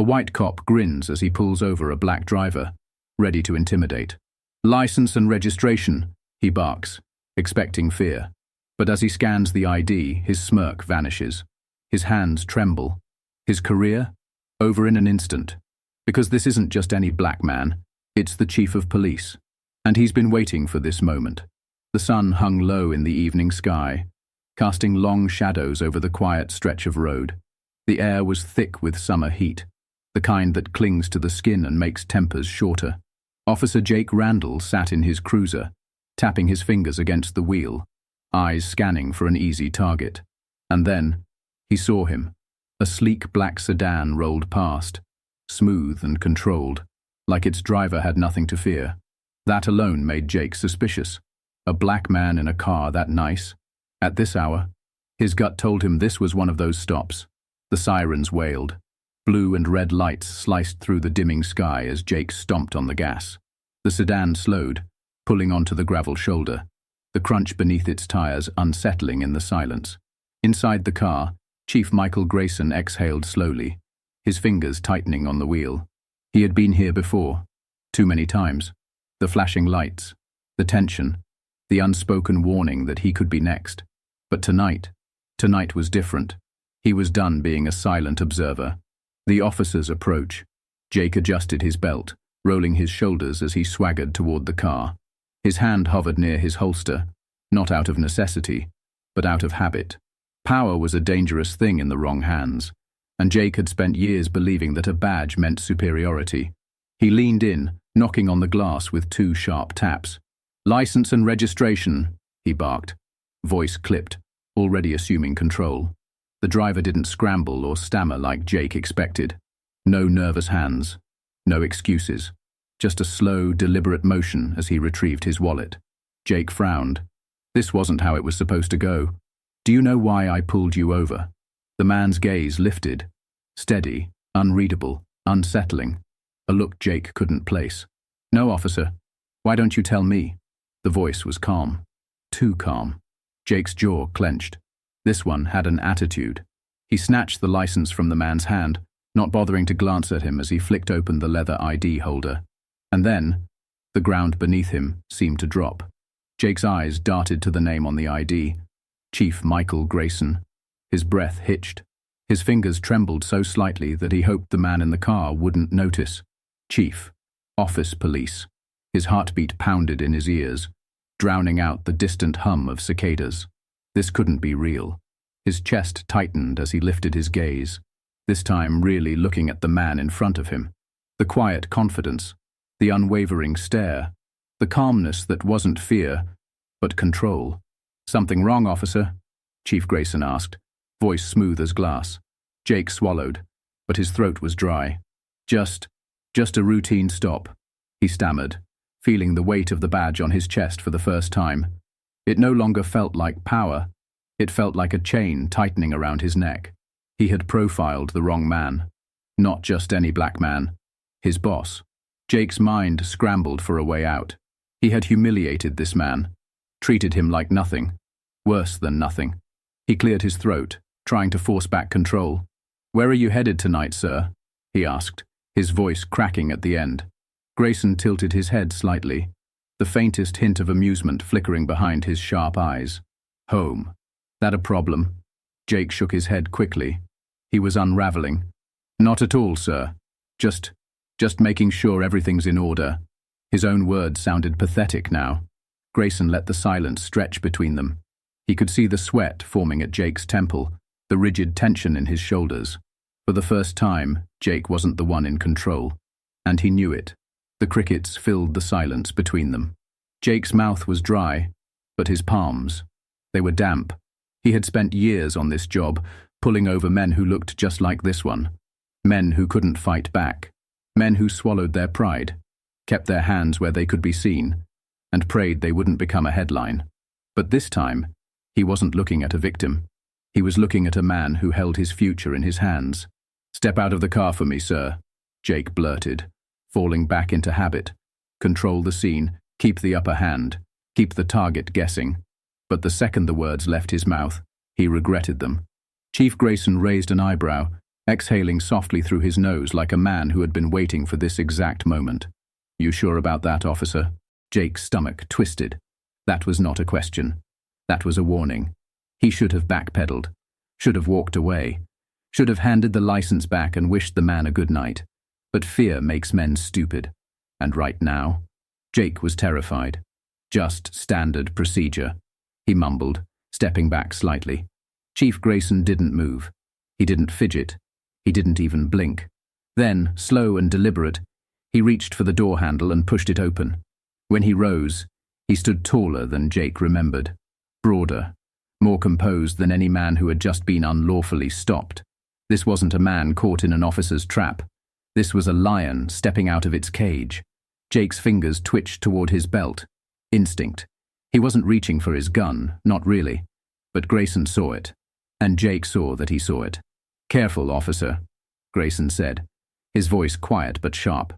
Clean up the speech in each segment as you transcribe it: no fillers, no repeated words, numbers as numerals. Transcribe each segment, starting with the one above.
white cop grins as he pulls over a black driver, ready to intimidate. "License and registration," he barks, expecting fear. But as he scans the ID, his smirk vanishes. His hands tremble. His career? Over in an instant. Because this isn't just any black man, it's the chief of police. And he's been waiting for this moment. The sun hung low in the evening sky, casting long shadows over the quiet stretch of road. The air was thick with summer heat, the kind that clings to the skin and makes tempers shorter. Officer Jake Randall sat in his cruiser, tapping his fingers against the wheel, eyes scanning for an easy target. And then, he saw him. A sleek black sedan rolled past, smooth and controlled, like its driver had nothing to fear. That alone made Jake suspicious. A black man in a car that nice? At this hour? His gut told him this was one of those stops. The sirens wailed. Blue and red lights sliced through the dimming sky as Jake stomped on the gas. The sedan slowed, pulling onto the gravel shoulder, the crunch beneath its tires unsettling in the silence. Inside the car, Chief Michael Grayson exhaled slowly, his fingers tightening on the wheel. He had been here before, too many times. The flashing lights, the tension, the unspoken warning that he could be next. But tonight was different. He was done being a silent observer. The officer's approach. Jake adjusted his belt, rolling his shoulders as he swaggered toward the car. His hand hovered near his holster, not out of necessity, but out of habit. Power was a dangerous thing in the wrong hands, and Jake had spent years believing that a badge meant superiority. He leaned in, knocking on the glass with 2 sharp taps. "License and registration," he barked, voice clipped, already assuming control. The driver didn't scramble or stammer like Jake expected. No nervous hands, no excuses, just a slow, deliberate motion as he retrieved his wallet. Jake frowned. This wasn't how it was supposed to go. "Do you know why I pulled you over?" The man's gaze lifted, steady, unreadable, unsettling, a look Jake couldn't place. "No, officer. Why don't you tell me?" The voice was calm. Too calm. Jake's jaw clenched. This one had an attitude. He snatched the license from the man's hand, not bothering to glance at him as he flicked open the leather ID holder. And then, the ground beneath him seemed to drop. Jake's eyes darted to the name on the ID. Chief Michael Grayson. His breath hitched. His fingers trembled so slightly that he hoped the man in the car wouldn't notice. Chief. Office police. His heartbeat pounded in his ears, drowning out the distant hum of cicadas. This couldn't be real. His chest tightened as he lifted his gaze, this time really looking at the man in front of him. The quiet confidence, the unwavering stare, the calmness that wasn't fear, but control. "Something wrong, officer?" Chief Grayson asked, voice smooth as glass. Jake swallowed, but his throat was dry. Just a routine stop," he stammered, feeling the weight of the badge on his chest for the first time. It no longer felt like power. It felt like a chain tightening around his neck. He had profiled the wrong man. Not just any black man. His boss. Jake's mind scrambled for a way out. He had humiliated this man. Treated him like nothing. Worse than nothing. He cleared his throat, trying to force back control. "Where are you headed tonight, sir?" he asked, his voice cracking at the end. Grayson tilted his head slightly, the faintest hint of amusement flickering behind his sharp eyes. "Home. That a problem?" Jake shook his head quickly. He was unraveling. "Not at all, sir. Just making sure everything's in order." His own words sounded pathetic now. Grayson let the silence stretch between them. He could see the sweat forming at Jake's temple, the rigid tension in his shoulders. For the first time, Jake wasn't the one in control. And he knew it. The crickets filled the silence between them. Jake's mouth was dry, but his palms, they were damp. He had spent years on this job, pulling over men who looked just like this one. Men who couldn't fight back. Men who swallowed their pride, kept their hands where they could be seen, and prayed they wouldn't become a headline. But this time, he wasn't looking at a victim. He was looking at a man who held his future in his hands. "Step out of the car for me, sir," Jake blurted, falling back into habit. Control the scene, keep the upper hand, keep the target guessing. But the second the words left his mouth, he regretted them. Chief Grayson raised an eyebrow, exhaling softly through his nose like a man who had been waiting for this exact moment. "You sure about that, officer?" Jake's stomach twisted. That was not a question. That was a warning. He should have backpedaled, should have walked away, should have handed the license back and wished the man a good night. But fear makes men stupid. And right now, Jake was terrified. "Just standard procedure," he mumbled, stepping back slightly. Chief Grayson didn't move. He didn't fidget. He didn't even blink. Then, slow and deliberate, he reached for the door handle and pushed it open. When he rose, he stood taller than Jake remembered, broader, more composed than any man who had just been unlawfully stopped. This wasn't a man caught in an officer's trap. This was a lion stepping out of its cage. Jake's fingers twitched toward his belt. Instinct. He wasn't reaching for his gun, not really. But Grayson saw it, and Jake saw that he saw it. "Careful, officer," Grayson said, his voice quiet but sharp.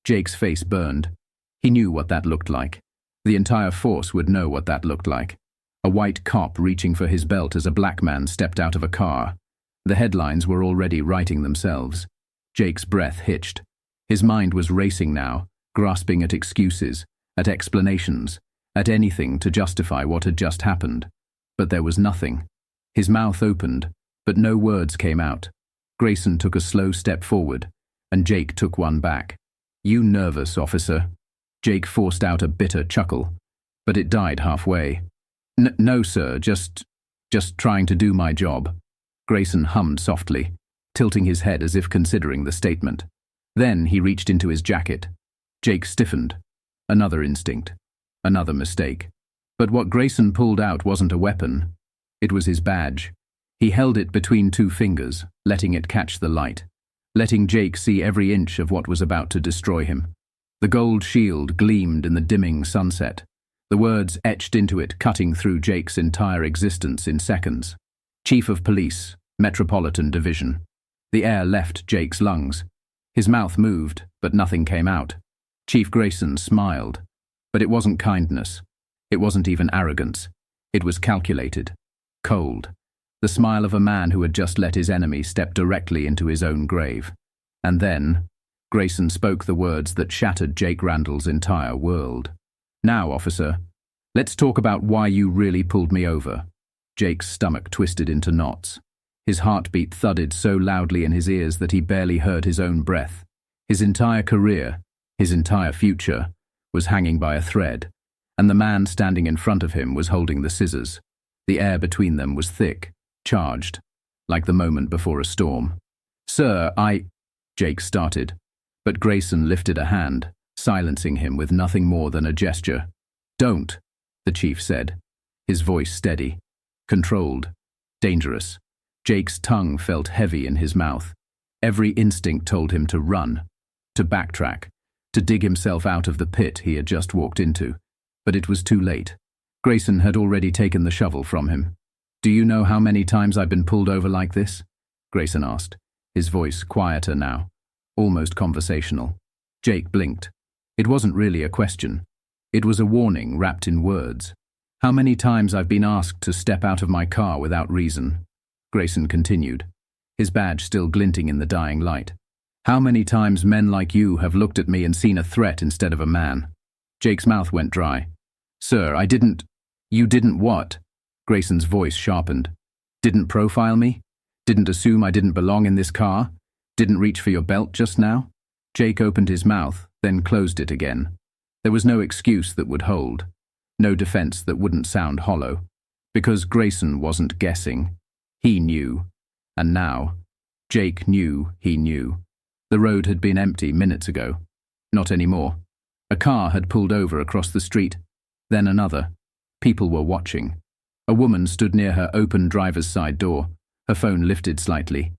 Jake's face burned. He knew what that looked like. The entire force would know what that looked like. A white cop reaching for his belt as a black man stepped out of a car. The headlines were already writing themselves. Jake's breath hitched. His mind was racing now, grasping at excuses, at explanations, at anything to justify what had just happened. But there was nothing. His mouth opened, but no words came out. Grayson took a slow step forward, and Jake took one back. "You nervous, officer?" Jake forced out a bitter chuckle, but it died halfway. No, sir, just trying to do my job." Grayson hummed softly, tilting his head as if considering the statement. Then he reached into his jacket. Jake stiffened. Another instinct. Another mistake. But what Grayson pulled out wasn't a weapon. It was his badge. He held it between two fingers, letting it catch the light, letting Jake see every inch of what was about to destroy him. The gold shield gleamed in the dimming sunset, the words etched into it cutting through Jake's entire existence in seconds. "Chief of Police, Metropolitan Division." The air left Jake's lungs. His mouth moved, but nothing came out. Chief Grayson smiled. But it wasn't kindness. It wasn't even arrogance. It was calculated. Cold. The smile of a man who had just let his enemy step directly into his own grave. And then, Grayson spoke the words that shattered Jake Randall's entire world. "Now, officer, let's talk about why you really pulled me over." Jake's stomach twisted into knots. His heartbeat thudded so loudly in his ears that he barely heard his own breath. His entire career, his entire future, was hanging by a thread, and the man standing in front of him was holding the scissors. The air between them was thick, charged, like the moment before a storm. "Sir, Jake started, but Grayson lifted a hand, silencing him with nothing more than a gesture. "Don't," the chief said, his voice steady, controlled, dangerous. Jake's tongue felt heavy in his mouth. Every instinct told him to run, to backtrack, to dig himself out of the pit he had just walked into. But it was too late. Grayson had already taken the shovel from him. "Do you know how many times I've been pulled over like this?" Grayson asked, his voice quieter now, almost conversational. Jake blinked. It wasn't really a question. It was a warning wrapped in words. "How many times I've been asked to step out of my car without reason," Grayson continued, his badge still glinting in the dying light. "How many times men like you have looked at me and seen a threat instead of a man?" Jake's mouth went dry. "Sir, I didn't—" "You didn't what?" Grayson's voice sharpened. "Didn't profile me? Didn't assume I didn't belong in this car? Didn't reach for your belt just now?" Jake opened his mouth, then closed it again. There was no excuse that would hold, no defense that wouldn't sound hollow, because Grayson wasn't guessing. He knew. And now, Jake knew he knew. The road had been empty minutes ago. Not anymore. A car had pulled over across the street. Then another. People were watching. A woman stood near her open driver's side door, her phone lifted slightly.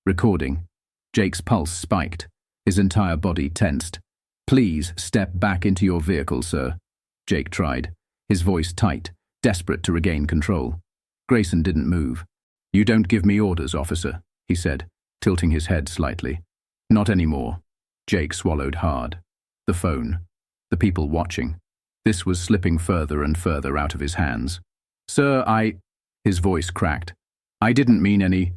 Recording. Jake's pulse spiked, his entire body tensed. "Please step back into your vehicle, sir," Jake tried, his voice tight, desperate to regain control. Grayson didn't move. "You don't give me orders, officer," he said, tilting his head slightly. "Not anymore." Jake swallowed hard. The phone. The people watching. This was slipping further and further out of his hands. "Sir, His voice cracked. "I didn't mean any—"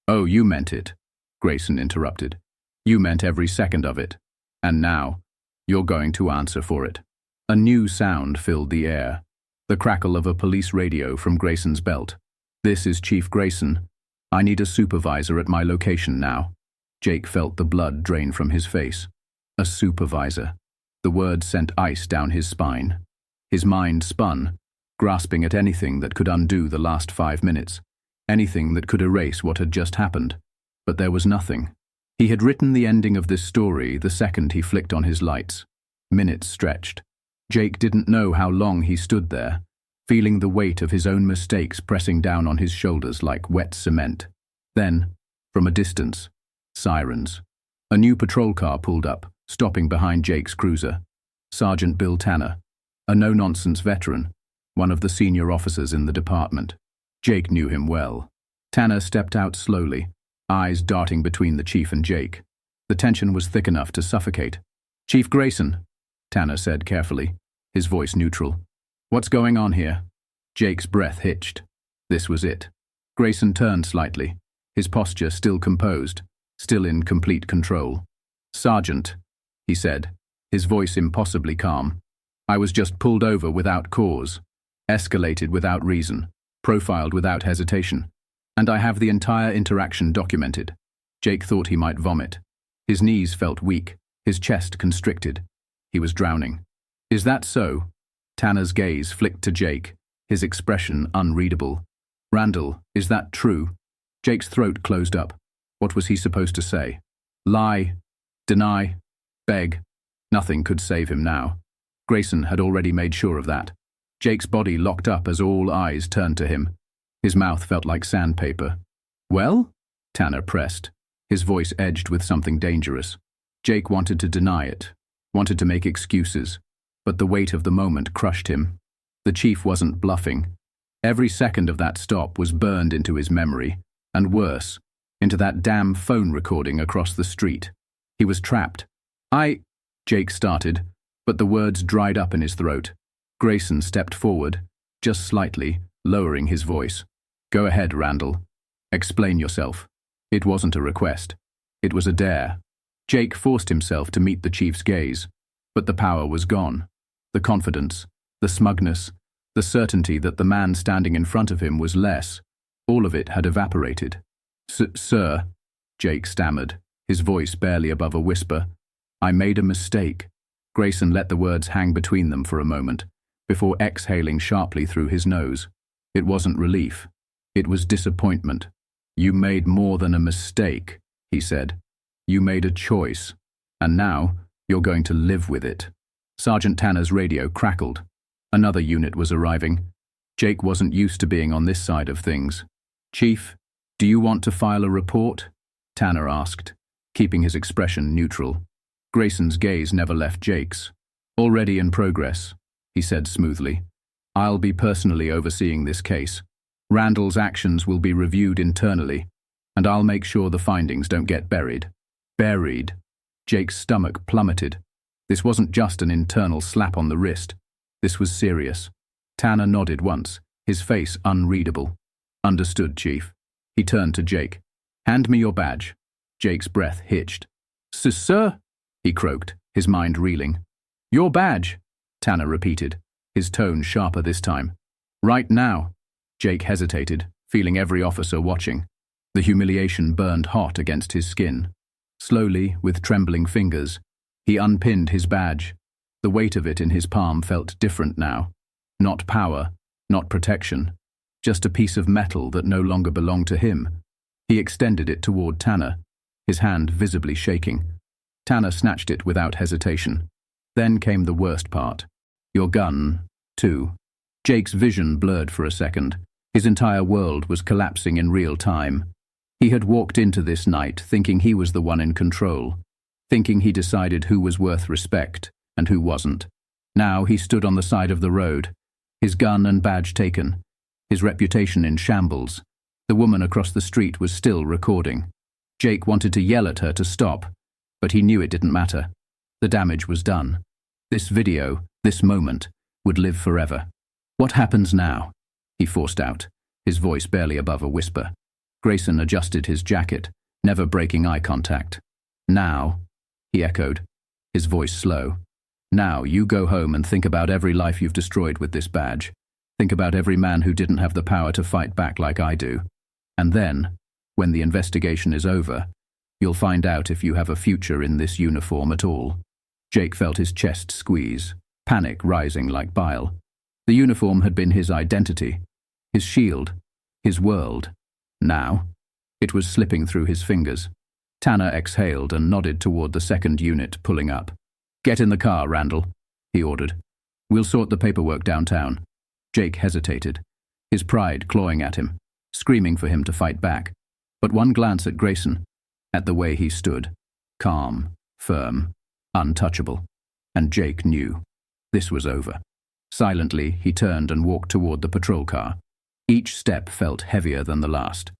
"Oh, you meant it." Grayson interrupted. "You meant every second of it. And now, you're going to answer for it." A new sound filled the air, the crackle of a police radio from Grayson's belt. "This is Chief Grayson. I need a supervisor at my location now." Jake felt the blood drain from his face. A supervisor. The word sent ice down his spine. His mind spun, grasping at anything that could undo the last 5 minutes, anything that could erase what had just happened. But there was nothing. He had written the ending of this story the second he flicked on his lights. Minutes stretched. Jake didn't know how long he stood there, feeling the weight of his own mistakes pressing down on his shoulders like wet cement. Then, from a distance, sirens. A new patrol car pulled up, stopping behind Jake's cruiser. Sergeant Bill Tanner, a no-nonsense veteran, one of the senior officers in the department. Jake knew him well. Tanner stepped out slowly, eyes darting between the chief and Jake. The tension was thick enough to suffocate. "Chief Grayson," Tanner said carefully, his voice neutral. "What's going on here?" Jake's breath hitched. This was it. Grayson turned slightly, his posture still composed, still in complete control. "Sergeant," he said, his voice impossibly calm. "I was just pulled over without cause, escalated without reason, profiled without hesitation, and I have the entire interaction documented." Jake thought he might vomit. His knees felt weak, his chest constricted. He was drowning. "Is that so?" Tanner's gaze flicked to Jake, his expression unreadable. "Randall, is that true?" Jake's throat closed up. What was he supposed to say? Lie? Deny? Beg? Nothing could save him now. Grayson had already made sure of that. Jake's body locked up as all eyes turned to him. His mouth felt like sandpaper. "Well?" Tanner pressed, his voice edged with something dangerous. Jake wanted to deny it, wanted to make excuses, but the weight of the moment crushed him. The chief wasn't bluffing. Every second of that stop was burned into his memory, and worse, into that damn phone recording across the street. He was trapped. Jake started, but the words dried up in his throat. Grayson stepped forward, just slightly, lowering his voice. "Go ahead, Randall. Explain yourself." It wasn't a request. It was a dare. Jake forced himself to meet the chief's gaze, but the power was gone. The confidence, the smugness, the certainty that the man standing in front of him was less, all of it had evaporated. Sir," Jake stammered, his voice barely above a whisper. "I made a mistake." Grayson let the words hang between them for a moment, before exhaling sharply through his nose. It wasn't relief. It was disappointment. "You made more than a mistake," he said. "You made a choice, and now you're going to live with it." Sergeant Tanner's radio crackled. Another unit was arriving. Jake wasn't used to being on this side of things. "Chief, do you want to file a report?" Tanner asked, keeping his expression neutral. Grayson's gaze never left Jake's. "Already in progress," he said smoothly. "I'll be personally overseeing this case. Randall's actions will be reviewed internally, and I'll make sure the findings don't get buried." Buried? Jake's stomach plummeted. This wasn't just an internal slap on the wrist. This was serious. Tanner nodded once, his face unreadable. "Understood, Chief." He turned to Jake. "Hand me your badge." Jake's breath hitched. Sir?" he croaked, his mind reeling. "Your badge," Tanner repeated, his tone sharper this time. "Right now." Jake hesitated, feeling every officer watching. The humiliation burned hot against his skin. Slowly, with trembling fingers, he unpinned his badge. The weight of it in his palm felt different now. Not power, not protection, just a piece of metal that no longer belonged to him. He extended it toward Tanner, his hand visibly shaking. Tanner snatched it without hesitation. Then came the worst part. "Your gun, too." Jake's vision blurred for a second. His entire world was collapsing in real time. He had walked into this night thinking he was the one in control, thinking he decided who was worth respect and who wasn't. Now he stood on the side of the road, his gun and badge taken, his reputation in shambles. The woman across the street was still recording. Jake wanted to yell at her to stop, but he knew it didn't matter. The damage was done. This video, this moment, would live forever. "What happens now?" he forced out, his voice barely above a whisper. Grayson adjusted his jacket, never breaking eye contact. "Now," he echoed, his voice slow. "Now you go home and think about every life you've destroyed with this badge. Think about every man who didn't have the power to fight back like I do. And then, when the investigation is over, you'll find out if you have a future in this uniform at all." Jake felt his chest squeeze, panic rising like bile. The uniform had been his identity, his shield, his world. Now, it was slipping through his fingers. Tanner exhaled and nodded toward the second unit pulling up. "Get in the car, Randall," he ordered. "We'll sort the paperwork downtown." Jake hesitated, his pride clawing at him, screaming for him to fight back. But one glance at Grayson, at the way he stood, calm, firm, untouchable, and Jake knew this was over. Silently, he turned and walked toward the patrol car. Each step felt heavier than the last.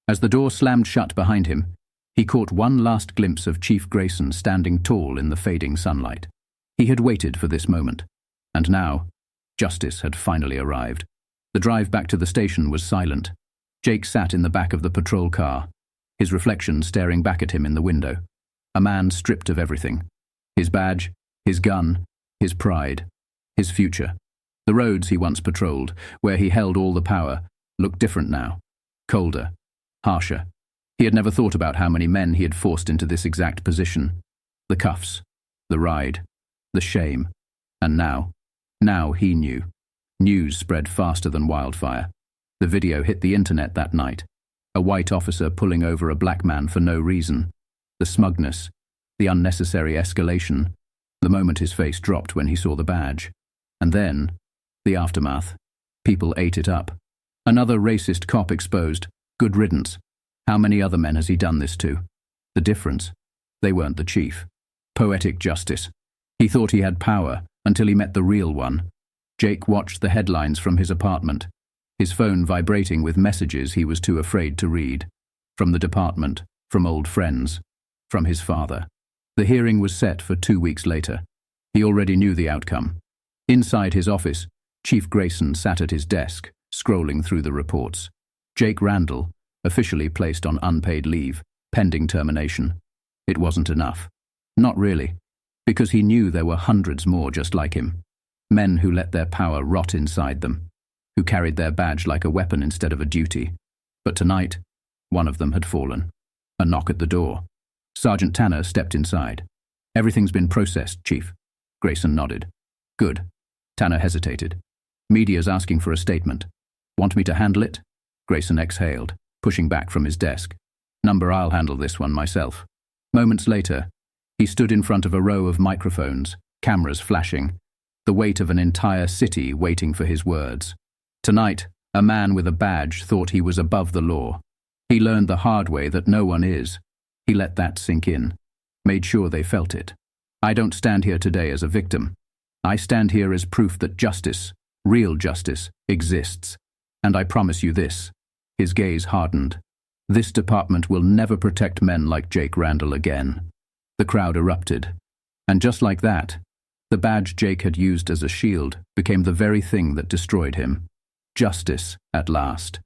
As the door slammed shut behind him, he caught one last glimpse of Chief Grayson standing tall in the fading sunlight. He had waited for this moment, and now, justice had finally arrived. The drive back to the station was silent. Jake sat in the back of the patrol car, his reflection staring back at him in the window. A man stripped of everything. His badge, his gun, his pride, his future. The roads he once patrolled, where he held all the power, looked different now. Colder, harsher. He had never thought about how many men he had forced into this exact position. The cuffs, the ride, the shame. And now he knew. News spread faster than wildfire. The video hit the internet that night. A white officer pulling over a black man for no reason. The smugness, the unnecessary escalation. The moment his face dropped when he saw the badge. And then, the aftermath. People ate it up. Another racist cop exposed. Good riddance. How many other men has he done this to? The difference? They weren't the chief. Poetic justice. He thought he had power until he met the real one. Jake watched the headlines from his apartment, his phone vibrating with messages he was too afraid to read. From the department, from old friends, from his father. The hearing was set for 2 weeks later. He already knew the outcome. Inside his office, Chief Grayson sat at his desk, scrolling through the reports. Jake Randall, officially placed on unpaid leave, pending termination. It wasn't enough. Not really, because he knew there were hundreds more just like him. Men who let their power rot inside them, who carried their badge like a weapon instead of a duty. But tonight, one of them had fallen. A knock at the door. Sergeant Tanner stepped inside. "Everything's been processed, Chief." Grayson nodded. "Good." Tanner hesitated. "Media's asking for a statement. Want me to handle it?" Grayson exhaled, pushing back from his desk. "Number, I'll handle this one myself." Moments later, he stood in front of a row of microphones, cameras flashing, the weight of an entire city waiting for his words. Tonight, a man with a badge thought he was above the law. He learned the hard way that no one is. He let that sink in, made sure they felt it. "I don't stand here today as a victim. I stand here as proof that justice, real justice, exists. And I promise you this." His gaze hardened. "This department will never protect men like Jake Randall again." The crowd erupted. And just like that, the badge Jake had used as a shield became the very thing that destroyed him. Justice, at last.